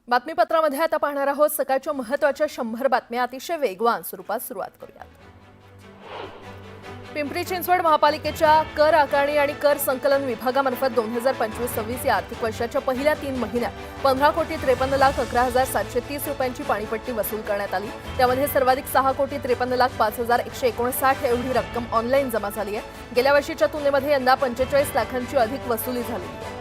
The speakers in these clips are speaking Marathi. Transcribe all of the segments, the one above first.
बातमीपत्रामध्ये आता पाहणार आहोत सकाळच्या महत्त्वाच्या 100 बातम्या अतिशय वेगवान स्वरूपात सुरुवात करूयात। पिंपरी चिंचवड महापालिकेच्या कर आकारणी आणि कर संकलन विभागामार्फत 2025-26 या आर्थिक वर्षाच्या पहिल्या 3 महिन्यात 15,53,11,730 रुपयांची पाणीपट्टी वसूल करण्यात आली। त्यामध्ये सर्वाधिक 6,53,05,159 एवढी रक्कम ऑनलाईन जमा झाली आहे। गेल्या वर्षीच्या तुलनेमध्ये यंदा 45 लाखांची अधिक वसुली झाली आहे।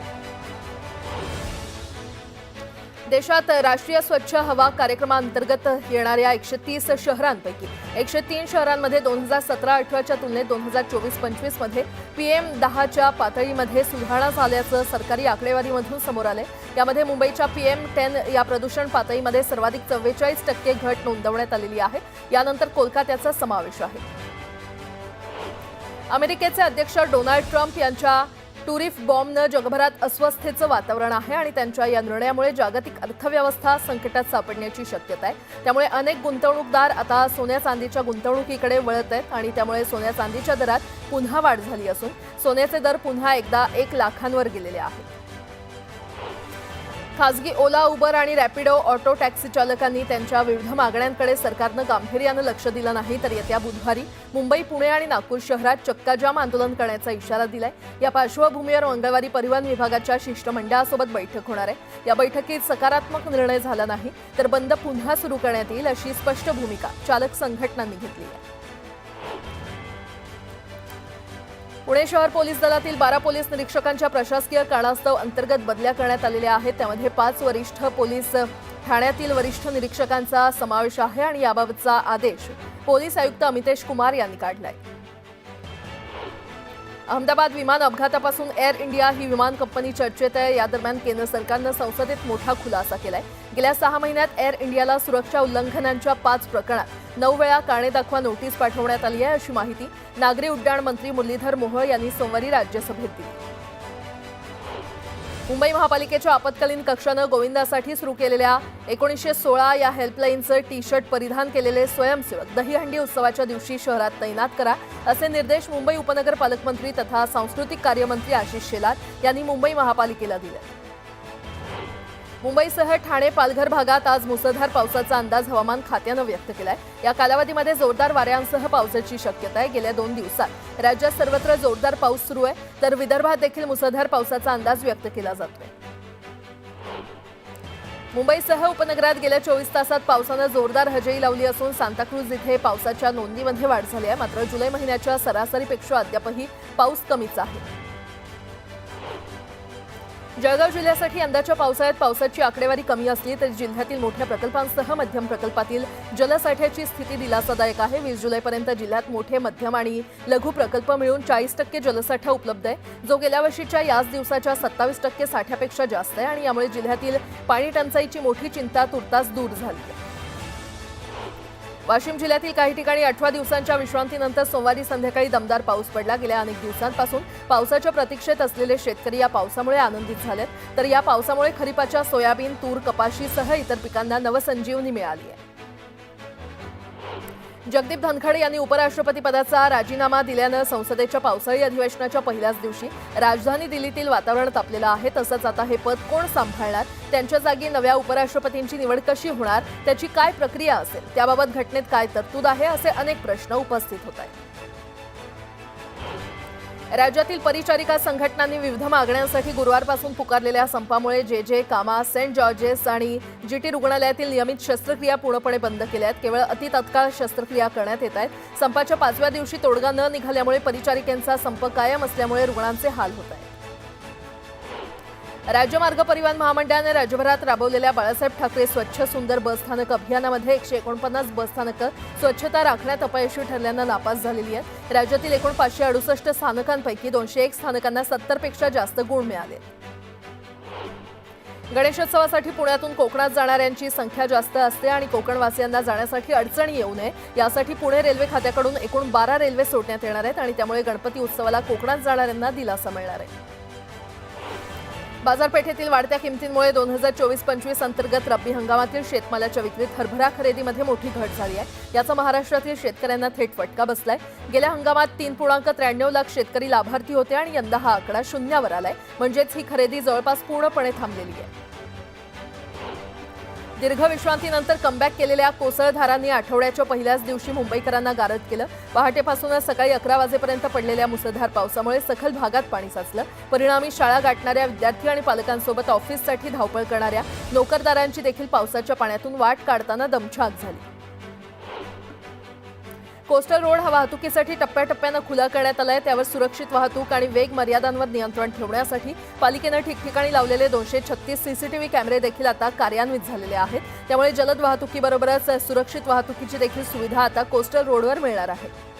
देशात राष्ट्रीय स्वच्छ हवा कार्यक्रमांतर्गत येणाऱ्या 130 शहरांपैकी 103 शहरांमध्ये 2017-18च्या तुलनेत 2024-25 मध्ये PM10च्या पातळीमध्ये सुधारणा झाल्याचं सरकारी आकडेवारीमधून समोर आले। यामध्ये मुंबईच्या PM10 या प्रदूषण पातळीमध्ये सर्वाधिक 44% घट नोंदवण्यात आलेली आहे। यानंतर कोलकात्याचा समावेश आहे। अमेरिकेचे अध्यक्ष डोनाल्ड ट्रम्प यांच्या टूरिफ बॉम्बनं जगभरात अस्वस्थतेचं वातावरण आहे आणि त्यांच्या या निर्णयामुळे जागतिक अर्थव्यवस्था संकटात सापडण्याची शक्यता आहे। त्यामुळे अनेक गुंतवणूकदार आता सोन्या चांदीच्या गुंतवणुकीकडे वळत आहेत आणि त्यामुळे सोन्या चांदीच्या दरात पुन्हा वाढ झाली असून सोन्याचे दर पुन्हा एकदा 1 लाखांवर गेलेले आहेत। खासगी ओला, उबर आणि रॅपिडो ऑटो टॅक्सी चालकांनी त्यांच्या विविध मागण्यांकडे सरकारनं गांभीर्यानं लक्ष दिलं नाही तर येत्या बुधवारी मुंबई, पुणे आणि नागपूर शहरात चक्काजाम आंदोलन करण्याचा इशारा दिलाय। या पार्श्वभूमीवर मंगळवारी परिवहन विभागाच्या शिष्टमंडळासोबत बैठक होणार आहे। या बैठकीत सकारात्मक निर्णय झाला नाही तर बंद पुन्हा सुरू करण्यात येईल अशी स्पष्ट भूमिका चालक संघटनांनी घेतली आहे। पुणे शहर पोलीस दलातील 12 पोलीस निरीक्षकांच्या प्रशासकीय कारणास्तव अंतर्गत बदल्या करण्यात आलेल्या आहेत। त्यामध्ये 5 वरिष्ठ पोलीस ठाण्यातील वरिष्ठ निरीक्षकांचा समावेश आहे आणि याबाबतचा आदेश पोलीस आयुक्त अमितेश कुमार यांनी काढलाय। अहमदाबाद विमान अपघातापासून एअर इंडिया ही विमान कंपनी चर्चेत आहे। या दरम्यान केंद्र सरकारनं संसदेत मोठा खुलासा केलाय। गेल्या 6 महिन्यात एअर इंडियाला सुरक्षा उल्लंघनांच्या 5 प्रकरणात 9 वेळा कारणे दाखवा नोटीस पाठवण्यात आली आहे अशी माहिती नागरी उड्डाण मंत्री मुरलीधर मोहोळ यांनी सोमवारी राज्यसभेत दिली। मुंबई महापालिकेच्या आपत्कालीन कक्षानं गोविंदासाठी सुरू केलेल्या 1916 या हेल्पलाईनचं टी-शर्ट परिधान केलेले स्वयंसेवक दहीहंडी उत्सवाच्या दिवशी शहरात तैनात करा असे निर्देश मुंबई उपनगर पालकमंत्री तथा सांस्कृतिक कार्यमंत्री आशिष शेलार यांनी मुंबई महापालिकेला दिले। मुंबईसह ठाणे, पालघर भागात आज मुसळधार पावसाचा अंदाज हवामान खात्यानं व्यक्त केलाय। या कालावधीमध्ये जोरदार वाऱ्यांसह पावसाची शक्यता आहे। गेल्या 2 दिवसात राज्यात सर्वत्र जोरदार पाऊस सुरू आहे तर विदर्भात देखील मुसळधार पावसाचा अंदाज व्यक्त केला जातोय। मुंबईसह उपनगरात गेल्या 24 तासात पावसानं जोरदार हजेरी लावली असून सांताक्रूज इथे पावसाच्या नोंदीमध्ये वाढ झाली आहे। मात्र जुलै महिन्याच्या सरासरीपेक्षा अद्यापही पाऊस कमीच आहे। जळगाव जिल्ह्यासाठी यंदाच्या पावसाळ्यात पावसाची आकडेवारी कमी असली तरी जिल्ह्यातील मोठ्या प्रकल्पांसह मध्यम प्रकल्पातील जलसाठ्याची स्थिती दिलासादायक आहे। 20 जुलैपर्यंत जिल्ह्यात मोठे, मध्यम आणि लघु प्रकल्प मिळून 40% जलसाठा उपलब्ध आहे, जो गेल्या वर्षीच्या याच दिवसाच्या 27% साठ्यापेक्षा जास्त आहे आणि यामुळे जिल्ह्यातील पाणी टंचाईची मोठी चिंता तुर्तास दूर झाली आहे। वाशिम जिल्ह्यातील काही ठिकाणी 18 दिवसांच्या विश्रांतीनंतर सोमवारी संध्याकाळी दमदार पाऊस पडला। गेल्या अनेक दिवसांपासून पावसाच्या प्रतीक्षेत असलेले शेतकरी या पावसामुळे आनंदित झालेत तर या पावसामुळे खरीपाच्या सोयाबीन, तूर, कपाशीसह इतर पिकांना नवसंजीवनी मिळाली आहे। जगदीप धनखड यांनी उपराष्ट्रपती पदाचा राजीनामा दिल्यानं संसदेच्या पावसाळी अधिवेशनाच्या पहिल्याच दिवशी राजधानी दिल्लीतील वातावरण तापलेलं आहे। तसंच आता हे पद कोण सांभाळणार, त्यांच्या जागी नव्या उपराष्ट्रपतींची निवड कशी होणार, त्याची काय प्रक्रिया असेल, त्याबाबत घटनेत काय तरतूद आहे असे अनेक प्रश्न उपस्थित होत आहेत। राज्यातील परिचारिका संघटनांनी विविध मागण्यांसाठी गुरुवारपासून पुकारलेल्या संपामुळे जे कामा, सेंट जॉर्जेस आणि जीटी रुग्णालयातील नियमित शस्त्रक्रिया पूर्णपणे बंद केल्या आहेत। केवळ अतितत्काळ शस्त्रक्रिया करण्यात येत आहेत। संपाच्या 5व्या दिवशी तोडगा न निघाल्यामुळे परिचारिकांचा संप कायम असल्यामुळे रुग्णांचे हाल होत आहेत। राज्य मार्ग परिवहन महामंडळाने राज्यभरात राबवलेल्या बाळासाहेब ठाकरे स्वच्छ सुंदर बसस्थानक अभियानामध्ये 149 बसस्थानकं स्वच्छता राखण्यात अपयशी ठरल्यानं नापास झालेली आहेत। राज्यातील एकूण 568 स्थानकांपैकी 201 स्थानकांना 70 पेक्षा जास्त गुण मिळाले। गणेशोत्सवासाठी पुण्यातून कोकणात जाणाऱ्यांची संख्या जास्त असते आणि कोकणवासियांना जाण्यासाठी अडचणी येऊ नये यासाठी पुणे रेल्वे खात्याकडून एकूण 12 रेल्वे सोडण्यात येणार आहेत आणि त्यामुळे गणपती उत्सवाला कोकणात जाणाऱ्यांना दिलासा मिळणार आहे। बाजारपेठेतील वाढत्या किमतींमुळे 2024-25 अंतर्गत रब्बी हंगामातील शेतमालाच्या विक्रीत हरभरा खरेदीमध्ये मोठी घट झाली आहे। याचा महाराष्ट्रातील शेतकऱ्यांना थेट फटका बसलाय। गेल्या हंगामात 3.93 लाख शेतकरी लाभार्थी होते आणि यंदा हा आकडा शून्यावर आलाय, म्हणजेच ही खरेदी जवळपास पूर्णपणे थांबलेली आहे। दीर्घ विश्रांतीनंतर कमबॅक केलेल्या कोसळधारांनी आठवड्याच्या पहिल्याच दिवशी मुंबईकरांना गारद केलं. पहाटेपासूनच सकाळी 11 वाजेपर्यंत पडलेल्या मुसळधार पावसामुळे सखल भागात पाणी साचलं. परिणामी शाळा गाठणाऱ्या विद्यार्थी आणि पालकांसोबत ऑफिससाठी धावपळ करणाऱ्या नोकरदारांची देखील पावसाच्या पाण्यातून वाट काढताना दमछाक झाली. कोस्टल रोड हा वाहतुकीसाठी टप्प्याटप्प्यानं खुला करण्यात आलाय. त्यावर सुरक्षित वाहतूक आणि वेग मर्यादांवर नियंत्रण ठेवण्यासाठी पालिकेनं ठिकठिकाणी लावलेले 236 सीसीटीव्ही कॅमेरे देखील आता कार्यान्वित झालेले आहेत. त्यामुळे जलद वाहतुकीबरोबरच सुरक्षित वाहतुकीची देखील सुविधा आता कोस्टल रोडवर मिळणार आहे.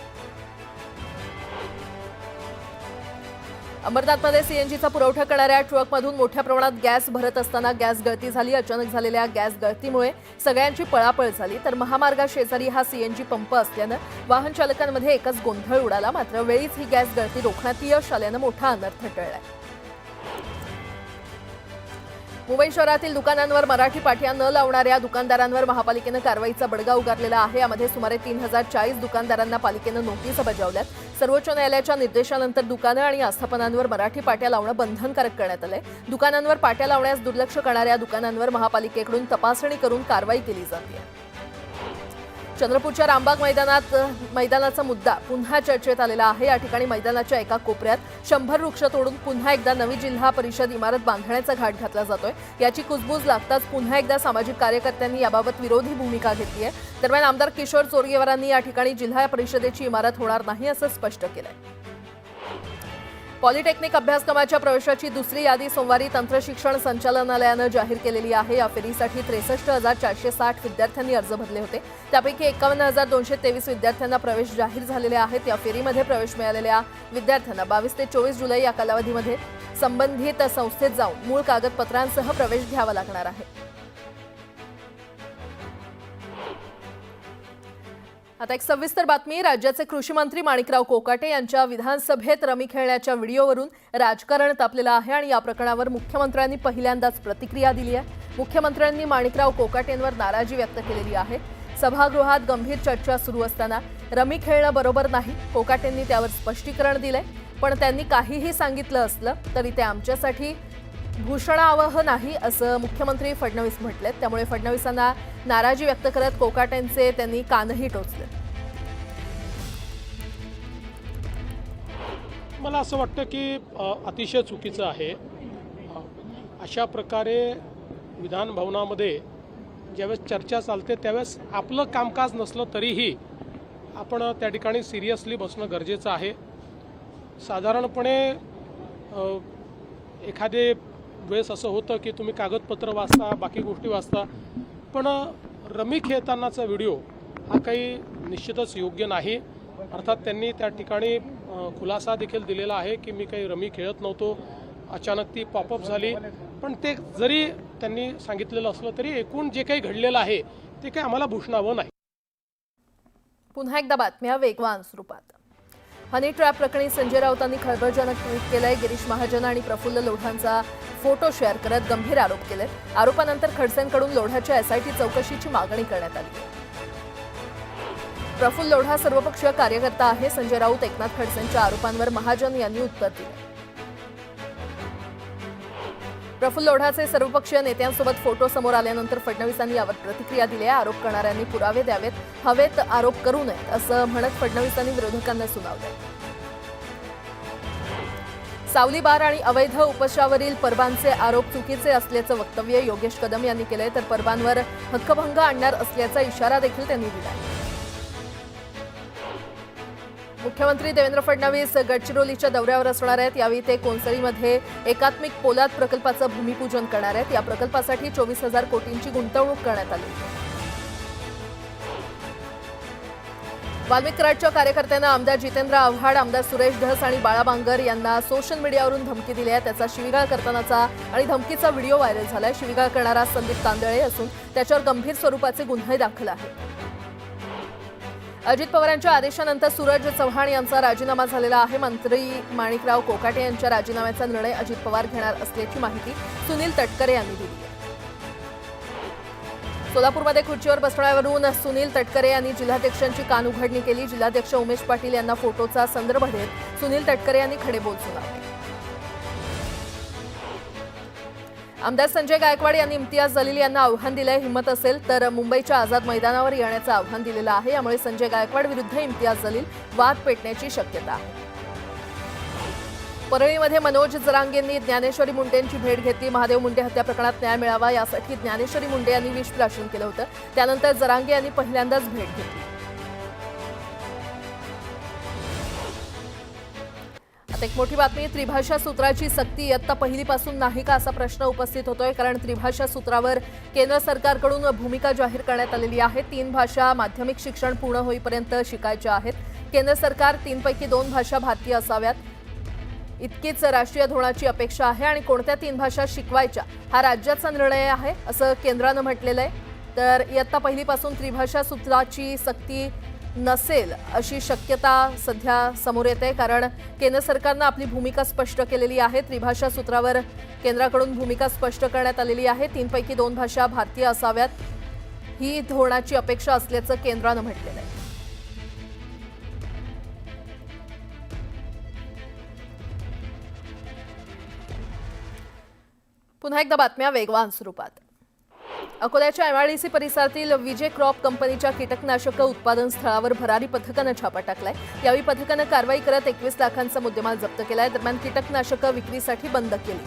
अंबरनाथमध्ये सीएनजीचा पुरवठा करणाऱ्या ट्रकमधून मोठ्या प्रमाणात गॅस भरत असताना गॅस गळती झाली. अचानक झालेल्या गॅस गळतीमुळे सगळ्यांची पळापळ झाली. तर महामार्गाशेजारी हा सीएनजी पंप असल्यानं वाहन चालकांमध्ये एकच गोंधळ उडाला. मात्र वेळीच ही गॅस गळती रोखण्यात यश आल्यानं मोठा अनर्थ टळलाय. मुंबई शहरातील दुकानांवर मराठी पाट्या न लावणाऱ्या दुकानदारांवर महापालिकेनं कारवाईचा बडगा उगारलेला आहे. यामध्ये सुमारे 3040 दुकानदारांना पालिकेनं नोटीस बजावल्यात. सर्वोच्च न्यायालयाच्या निर्देशानंतर दुकानं आणि आस्थापनांवर मराठी पाट्या लावणं बंधनकारक करण्यात आलंय. दुकानांवर पाट्या लावण्यास दुर्लक्ष करणाऱ्या दुकानांवर महापालिकेकडून तपासणी करून कारवाई केली जाते. चंद्रपूरच्या रामबाग मैदानाचा मुद्दा पुन्हा चर्चेत आलेला आहे. या ठिकाणी मैदानाच्या एका कोपऱ्यात 100 वृक्ष तोडून पुन्हा एकदा नवी जिल्हा परिषद इमारत बांधण्याचा घाट घातला जातोय. याची कुजबूज लागताच पुन्हा एकदा सामाजिक कार्यकर्त्यांनी याबाबत विरोधी भूमिका घेतली आहे. दरम्यान आमदार किशोर चोरगेवारांनी या ठिकाणी जिल्हा परिषदेची इमारत होणार नाही असं स्पष्ट केलंय. पॉलिटेक्निक अभ्यासक्रमाच्या प्रवेशाची दुसरी यादी सोमवारी तंत्र शिक्षण संचालनालयानं जाहीर केलेली आहे. या फेरीसाठी 63,460 विद्यार्थ्यांनी अर्ज भरले होते. त्यापैकी 51,223 विद्यार्थ्यांना प्रवेश जाहीर झालेले आहेत. या फेरीमध्ये प्रवेश मिळालेल्या विद्यार्थ्यांना 22 ते 24 जुलै या कालावधीमध्ये संबंधित संस्थेत जाऊन मूळ कागदपत्रांसह प्रवेश घ्यावा लागणार आहे. आता एक सविस्तर बातमी. राज्याचे कृषी मंत्री माणिकराव कोकाटे यांच्या विधानसभेत रमी खेळण्याच्या व्हिडिओवरून राजकारण तापलेलं आहे आणि या प्रकरणावर मुख्यमंत्र्यांनी पहिल्यांदाच प्रतिक्रिया दिली आहे. मुख्यमंत्र्यांनी माणिकराव कोकाटेंवर नाराजी व्यक्त केलेली आहे. सभागृहात गंभीर चर्चा सुरू असताना रमी खेळणं बरोबर नाही, कोकाटेंनी त्यावर स्पष्टीकरण दिलंय. पण त्यांनी काहीही सांगितलं असलं तरी ते आमच्यासाठी भूषणावह नाही असं मुख्यमंत्री फडणवीस म्हटलेत. त्यामुळे फडणवीसांना नाराजी व्यक्त करत कोकाटेंचे त्यांनी कानही टोचले. मला असं वाटतं की अतिशय चुकीचं आहे. अशा प्रकारे विधान भवनामध्ये ज्यावेळेस चर्चा चालते त्यावेळेस आपलं कामकाज नसलं तरीही आपण त्या ठिकाणी सिरियसली बसणं गरजेचं आहे. साधारणपणे एखादे वेळेस असं होतं की तुम्ही कागदपत्र वाचता, बाकी गोष्टी वाचता, पण रमी खेळतानाचा व्हिडिओ हा काही निश्चितच योग्य नाही. अर्थात त्यांनी त्या ठिकाणी खुलासा देखील दिलेला आहे की मी काही रमी खेळत नव्हतो, अचानक ती पॉपअप झाली. पण ते जरी त्यांनी सांगितलेलं असलं तरी एकूण जे काही घडलेलं आहे ते काही आम्हाला भूषणावं नाही. पुन्हा एकदा बातम्या वेगवान स्वरूपात. हनी ट्रॅप प्रकरणी संजय राऊतांनी खळबळजनक ट्विट केलंय. गिरीश महाजन आणि प्रफुल्ल लोढांचा फोटो शेअर करत गंभीर आरोप केले. आरोपानंतर खडसेंकडून लोढाच्या एसआयटी चौकशीची मागणी करण्यात आली. प्रफुल्ल लोढा सर्वपक्षीय कार्यकर्ता आहे. संजय राऊत, एकनाथ खडसेंच्या आरोपांवर महाजन यांनी उत्तर दिले. प्रफुल्ल लोढाचे सर्वपक्षीय नेत्यांसोबत फोटो समोर आल्यानंतर फडणवीसांनी यावर प्रतिक्रिया दिली आहे. आरोप करणाऱ्यांनी पुरावे द्यावेत, हवेत आरोप करू नयेत असं म्हणत फडणवीसांनी विरोधकांना सुनावले. सावली बार आणि अवैध उपशावरील परबांचे आरोप चुकीचे असल्याचं वक्तव्य योगेश कदम यांनी केलंय. तर परबांवर हक्कभंग आणणार असल्याचा इशारा देखील त्यांनी दिलाय. मुख्यमंत्री देवेंद्र फडणवीस गडचिरोलीच्या दौऱ्यावर असणार आहेत. यावेळी ते कोनसळीमध्ये एकात्मिक पोलाद प्रकल्पाचं भूमिपूजन करणार आहेत. या प्रकल्पासाठी 24,000 कोटींची गुंतवणूक करण्यात आली. वाल्मिक कराडच्या कार्यकर्त्यांना आमदार जितेंद्र आव्हाड, आमदार सुरेश धस आणि बाळा बांगर यांना सोशल मीडियावरून धमकी दिली आहे. त्याचा शिवीगाळ करतानाचा आणि धमकीचा व्हिडिओ व्हायरल झालाय. शिवीगाळ करणारा संदीप तांदळे असून त्याच्यावर गंभीर स्वरूपाचे गुन्हे दाखल आहेत. अजित पवारांच्या आदेशानंतर सूरज चव्हाण यांचा राजीनामा झालेला आहे. मंत्री माणिकराव कोकाटे यांच्या राजीनाम्याचा निर्णय अजित पवार घेणार असल्याची माहिती सुनील तटकरे यांनी दिली आहे. सोलापूरमध्ये खुर्चीवर बसण्यावरून सुनील तटकरे यांनी जिल्हाध्यक्षांची कानउघडणी केली. जिल्हाध्यक्ष उमेश पाटील यांना फोटोचा संदर्भ देत सुनील तटकरे यांनी खडेबोल सुनावले. आमदार संजय गायकवाड यांनी इम्तियाज जलील यांना आव्हान दिलंय. हिंमत असेल तर मुंबईच्या आझाद मैदानावर येण्याचं आव्हान दिलेलं आहे. यामुळे संजय गायकवाड विरुद्ध इम्तियाज जलील वाद पेटण्याची शक्यता आहे. परळीमध्ये मनोज जरांगेंनी ज्ञानेश्वरी मुंडेंची भेट घेतली. महादेव मुंडे हत्या प्रकरणात न्याय मिळावा यासाठी ज्ञानेश्वरी मुंडे यांनी विषप्राशन केलं होतं. त्यानंतर जरांगे यांनी पहिल्यांदाच भेट घेतली. आता एक मोठी बातमी. त्रिभाषा सूत्राची सक्ती इयत्ता पहिलीपासून नाही का असा प्रश्न उपस्थित होतोय. कारण त्रिभाषा सूत्रावर केंद्र सरकारकडून भूमिका जाहीर करण्यात आलेली आहे. 3 भाषा माध्यमिक शिक्षण पूर्ण होईपर्यंत शिकायच्या आहेत. केंद्र सरकार 3 पैकी 2 भाषा भारतीय असाव्यात इतकीच राष्ट्रीय धोरणाची अपेक्षा आहे आणि कोणत्या 3 भाषा शिकवायच्या हा राज्याचा निर्णय आहे असं केंद्रानं म्हटलेलं आहे. तर इयत्ता पहिलीपासून त्रिभाषा सूत्राची सक्ती नसेल अशी शक्यता सध्या समोर येते. कारण केंद्र सरकारनं आपली भूमिका स्पष्ट केलेली आहे. त्रिभाषा सूत्रावर केंद्राकडून भूमिका स्पष्ट करण्यात आलेली आहे. 3 पैकी 2 भाषा भारतीय असाव्यात ही धोरणाची अपेक्षा असल्याचं केंद्रानं म्हटलेलं आहे. पुन्हा एकदा बातम्या वेगवान स्वरूपात. अकोल्याच्या एमआयडीसी परिसरातील विजय क्रॉप कंपनीच्या कीटकनाशक उत्पादन स्थळावर भरारी पथकानं छापा टाकलाय. यावेळी पथकानं कारवाई करत 21 लाखांचा मुद्देमाल जप्त केलाय. दरम्यान कीटकनाशक विक्रीसाठी बंद केली.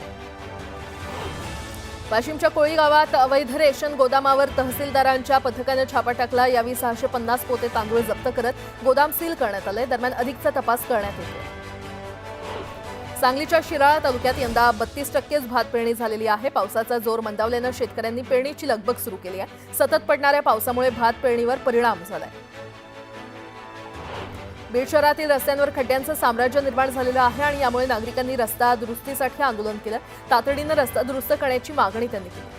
वाशिमच्या कोळी गावात अवैध रेशन गोदामावर तहसीलदारांच्या पथकानं छापा टाकला. यावेळी 650 पोते तांदूळ जप्त करत गोदाम सील करण्यात आलंय. दरम्यान अधिकचा तपास करण्यात येतो. सांगलीच्या शिराळा तालुक्यात यंदा 32% भात पेरणी झालेली आहे. पावसाचा जोर मंदावल्यानं शेतकऱ्यांनी पेरणीची लगबग सुरू केली आहे. सतत पडणाऱ्या पावसामुळे भात पेरणीवर परिणाम झालाय. बीड शहरातील रस्त्यांवर खड्ड्यांचं साम्राज्य निर्माण झालेलं आहे आणि यामुळे नागरिकांनी रस्ता दुरुस्तीसाठी आंदोलन केलं. तातडीनं रस्ता दुरुस्त करण्याची मागणी त्यांनी केली.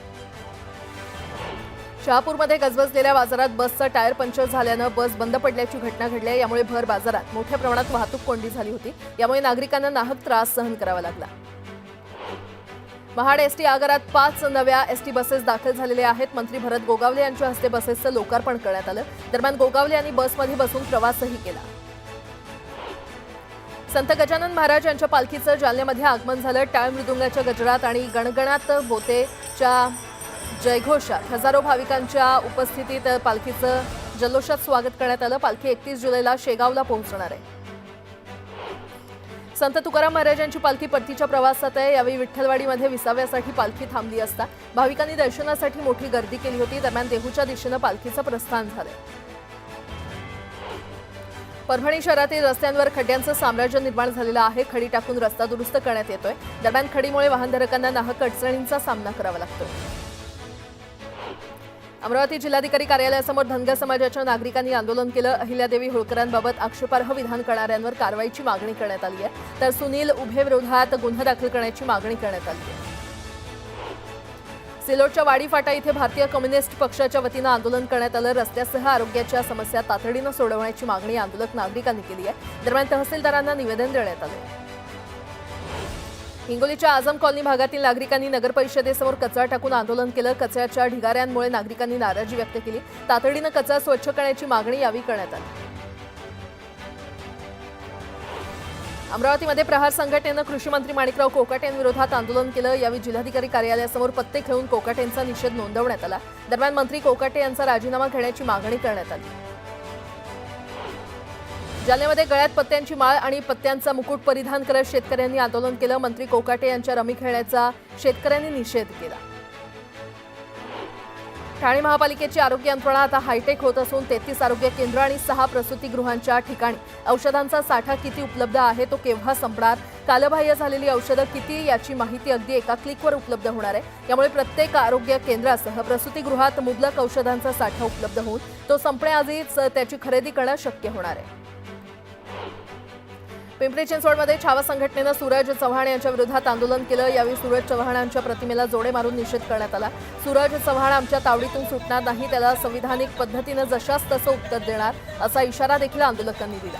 शहापूरमध्ये गजबजलेल्या बाजारात बसचं टायर पंक्चर झाल्यानं बस बंद पडल्याची घटना घडली आहे. यामुळे भर बाजारात मोठ्या प्रमाणात वाहतूक कोंडी झाली होती. यामुळे नागरिकांना नाहक त्रास सहन करावा लागला. महाड एसटी आगारात 5 नव्या एसटी बसेस दाखल झालेल्या आहेत. मंत्री भरत गोगावले यांच्या हस्ते बसेसचं लोकार्पण करण्यात आलं. दरम्यान गोगावले यांनी बसमध्ये बसून प्रवासही केला. संत गजानन महाराज यांच्या पालखीचं जालन्यामध्ये आगमन झालं. टाळ मृदुंगाच्या गजरात आणि गणगणात बोतेच्या जयघोषात हजारो भाविकांच्या उपस्थितीत पालखीचं जल्लोषात स्वागत करण्यात आलं. पालखी 31 जुलैला शेगावला पोहोचणार आहे. संत तुकाराम महाराजांची पालखी परतीच्या प्रवासात आहे. यावेळी विठ्ठलवाडीमध्ये विसाव्यासाठी पालखी थांबली असता भाविकांनी दर्शनासाठी मोठी गर्दी केली होती. दरम्यान देहूच्या दिशेनं पालखीचं प्रस्थान झालंय. परभणी शहरातील रस्त्यांवर खड्ड्यांचं साम्राज्य निर्माण झालेलं आहे. खडी टाकून रस्ता दुरुस्त करण्यात येतोय. दरम्यान खडीमुळे वाहनधारकांना नाहक अडचणींचा सामना करावा लागतोय. अमरावती जिल्हाधिकारी कार्यालयासमोर धनगर समाजाच्या नागरिकांनी आंदोलन केलं. अहिल्यादेवी होळकरांबाबत आक्षेपार्ह विधान करणाऱ्यांवर कारवाईची मागणी करण्यात आली आहे. तर सुनील उभे विरोधात गुन्हा दाखल करण्याची मागणी करण्यात आली आहे. सिल्लोडच्या वाडी फाटा इथे भारतीय कम्युनिस्ट पक्षाच्या वतीनं आंदोलन करण्यात आलं. रस्त्यासह आरोग्याच्या समस्या तातडीनं सोडवण्याची मागणी आंदोलक नागरिकांनी केली आहे. दरम्यान तहसीलदारांना निवेदन देण्यात आलं. हिंगोलीच्या आझम कॉलनी भागातील नागरिकांनी नगर परिषदेसमोर कचरा टाकून आंदोलन केलं. कचऱ्याच्या ढिगाऱ्यांमुळे नागरिकांनी नाराजी व्यक्त केली. तातडीनं कचरा स्वच्छ करण्याची मागणी यावेळी करण्यात आली. अमरावतीमध्ये प्रहार संघटनेनं कृषी मंत्री माणिकराव कोकाटे यांविरोधात आंदोलन केलं. यावेळी जिल्हाधिकारी कार्यालयासमोर पत्ते खेळून कोकाटेंचा निषेध नोंदवण्यात आला. दरम्यान मंत्री कोकाटे यांचा राजीनामा घेण्याची मागणी करण्यात आली. जालन्यामध्ये गळ्यात पत्त्यांची माळ आणि पत्त्यांचा मुकुट परिधान करत शेतकऱ्यांनी आंदोलन केलं. मंत्री कोकाटे यांच्या रमी खेळण्याचा शेतकऱ्यांनी निषेध केला. ठाणे महापालिकेची आरोग्य यंत्रणा आता हायटेक होत असून 33 आरोग्य केंद्र आणि 6 प्रसूतिगृहांच्या ठिकाणी औषधांचा साठा किती उपलब्ध आहे, तो केव्हा संपणार, कालबाह्य झालेली औषधं किती याची माहिती अगदी एका क्लिकवर उपलब्ध होणार आहे. यामुळे प्रत्येक आरोग्य केंद्रासह प्रसूतिगृहात मुबलक औषधांचा साठा उपलब्ध होऊन तो संपण्याआधीच त्याची खरेदी करणं शक्य होणार आहे. पिंपरी चिंचवडमध्ये छावा संघटनेनं सूरज चव्हाण यांच्या विरोधात आंदोलन केलं. यावेळी सूरज चव्हाणांच्या प्रतिमेला जोडे मारून निषेध करण्यात आला. सूरज चव्हाण आमच्या तावडीतून सुटणार नाही, त्याला संविधानिक पद्धतीनं जशास तसं उत्तर देणार असा इशारा देखील आंदोलकांनी दिला.